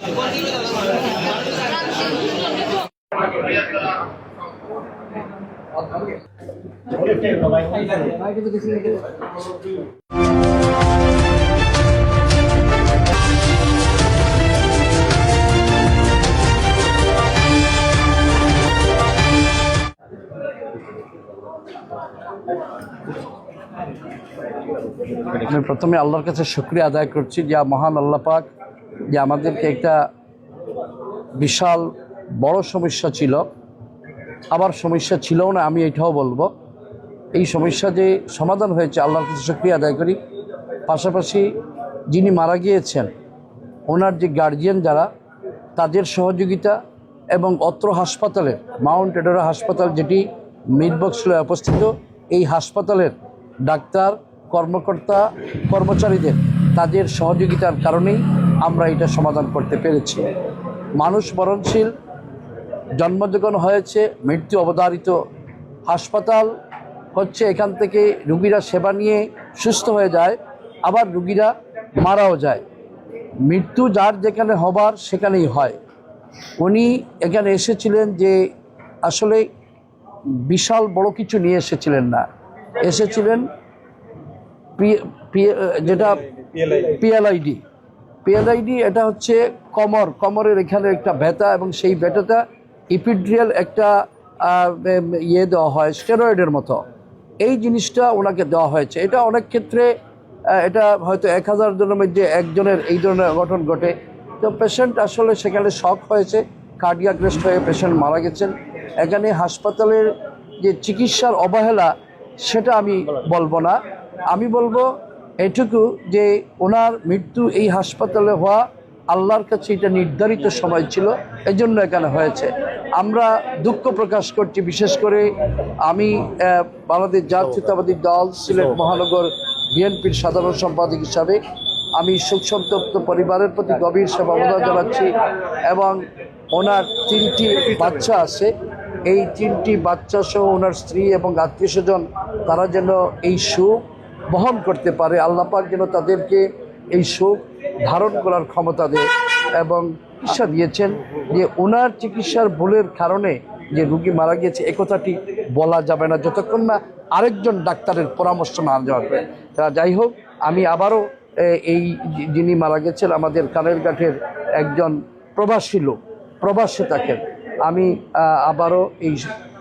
আমি প্রথমে আল্লাহর কাছে শুকরিয়া আদায় করছি যে মহান আল্লাহ পাক যে আমাদেরকে একটা বিশাল বড় সমস্যা ছিল, আবার সমস্যা ছিলও না আমি এটাও বলবো। এই সমস্যা যে সমাধান হয়েছে আল্লাহর কাছে শুকরিয়া আদায় করি। পাশাপাশি যিনি মারা গিয়েছেন ওনার যে গার্জিয়ান যারা, তাদের সহযোগিতা এবং অত্র হাসপাতালের মাউন্ট এডোরা হাসপাতাল যেটি মিরবক্সলে অবস্থিত, এই হাসপাতালের ডাক্তার কর্মকর্তা কর্মচারীদের তাদের সহযোগিতার কারণেই আমরা এটা সমাধান করতে পেরেছি। মানুষ মরণশীল, জন্ম যখন হয়েছে মৃত্যু অবধারিত। হাসপাতাল হচ্ছে এখান থেকে রুগীরা সেবা নিয়ে সুস্থ হয়ে যায়, আবার রুগীরা মারাও যায়। মৃত্যু যার যেখানে হবার সেখানেই হয়। উনি এখানে এসেছিলেন যে আসলে বিশাল বড় কিছু নিয়ে এসেছিলেন না, এসেছিলেন যেটা পিএলআইডি, এটা হচ্ছে কমরের এখানে একটা ব্যথা, এবং সেই ব্যথাটা ইপিড্রিয়াল একটা দেওয়া হয় স্টেরয়েডের মতো। এই জিনিসটা ওনাকে দেওয়া হয়েছে। এটা অনেক ক্ষেত্রে এটা হয়তো 1000 জনের মধ্যে একজনের এই ধরনের অঘটন ঘটে। তো পেশেন্ট আসলে সেখানে শক হয়েছে, কার্ডিয়াক অ্যারেস্ট হয়ে পেশেন্ট মারা গেছেন। এখানে হাসপাতালের যে চিকিৎসার অবহেলা সেটা আমি বলবো না, আমি বলবো এটুকু যে ওনার মৃত্যু এই হাসপাতালে হওয়া আল্লাহর কাছে এটা নির্ধারিত সময় ছিল, এজন্য এখানে হয়েছে। আমরা দুঃখ প্রকাশ করছি, বিশেষ করে আমি বাংলাদেশ জাতীয়তাবাদী দল সিলেট মহানগর বিএনপির সাধারণ সম্পাদক হিসাবে আমি শোকসন্তপ্ত পরিবারের প্রতি গভীর সমবেদনা জানাচ্ছি। এবং ওনার 3টি বাচ্চা আছে, এই 3টি বাচ্চা সহ ওনার স্ত্রী এবং আত্মীয় স্বজন তারা যেন এই সুখ বহন করতে পারে। আল্লাহ পাক যেন তাদেরকে এই সুখ ধারণ করার ক্ষমতা দেয়। এবং চিকিৎসা দিয়েছেন যে ওনার চিকিৎসার ভুলের কারণে যে রুগী মারা গিয়েছে এ কথাটি বলা যাবে না যতক্ষণ না আরেকজন ডাক্তারের পরামর্শ না দেওয়া হবে। তা যাই হোক, আমি আবারও এই যিনি মারা গেছেন আমাদের কানেরঘাটের একজন প্রবাসী লোক, প্রবাসে থাকেন, আমি আবারও এই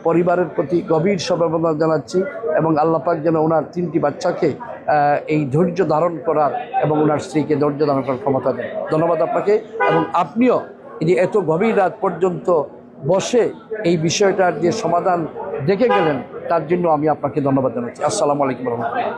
পরিবারের প্রতি গভীর সমবেদনা জানাচ্ছি। এবং আল্লাহ পাক যেন ওনার 3টি বাচ্চাকে এই ধৈর্য ধারণ করার এবং ওনার স্ত্রীকে ধৈর্য ধারণ করার ক্ষমতা দেন। ধন্যবাদ আপনাকে। এবং আপনিও এই যে এত গভীর রাত পর্যন্ত বসে এই বিষয়টার যে সমাধান দেখে গেলেন তার জন্য আমি আপনাকে ধন্যবাদ জানাচ্ছি। আসসালামু আলাইকুম রহমতুল্লাহ।